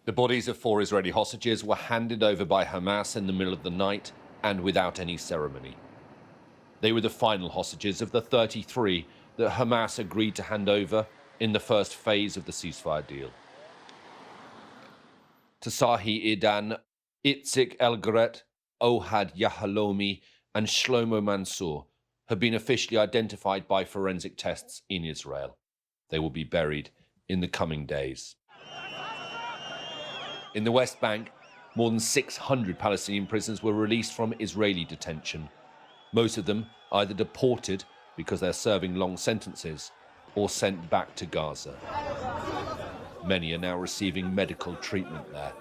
The bodies of 4 Israeli hostages were handed over by Hamas in the middle of the night and without any ceremony. They were the final hostages of the 33 that Hamas agreed to hand over in the first phase of the ceasefire deal. Tsachi Idan, Itzhak Elgarat, Ohad Yahalomi, and Shlomo Mantzur have been officially identified by forensic tests in Israel. They will be buried in the coming days. In the West Bank, more than 600 Palestinian prisoners were released from Israeli detention. Most of them either deported because they're serving long sentences or sent back to Gaza. Many are now receiving medical treatment there.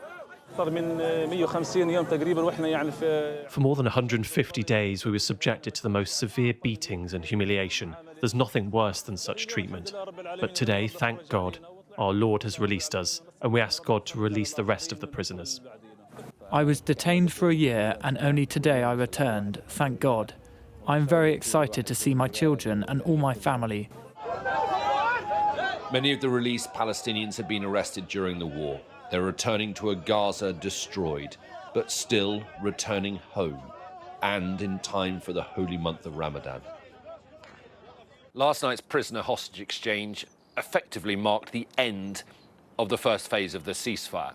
For more than 150 days, we were subjected to the most severe beatings and humiliation. There's nothing worse than such treatment. But today, thank God, our Lord has released us, and we ask God to release the rest of the prisoners. I was detained for a year, and only today I returned, thank God. I am very excited to see my children and all my family. Many of the released Palestinians have been arrested during the war. They're returning to a Gaza destroyed, but still returning home, and in time for the holy month of Ramadan. Last night's prisoner-hostage exchange effectively marked the end of the first phase of the ceasefire.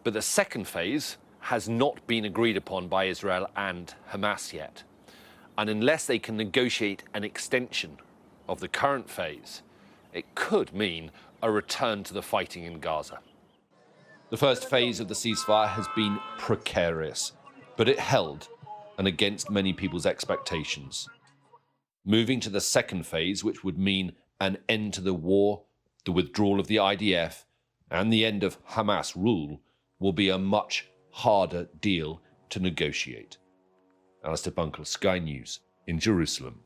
But the second phase has not been agreed upon by Israel and Hamas yet. And unless they can negotiate an extension of the current phase, it could mean a return to the fighting in Gaza. The first phase of the ceasefire has been precarious, but it held, and against many people's expectations. Moving to the second phase, which would mean an end to the war, the withdrawal of the IDF, and the end of Hamas rule, will be a much harder deal to negotiate. Alistair Bunkle, Sky News, in Jerusalem.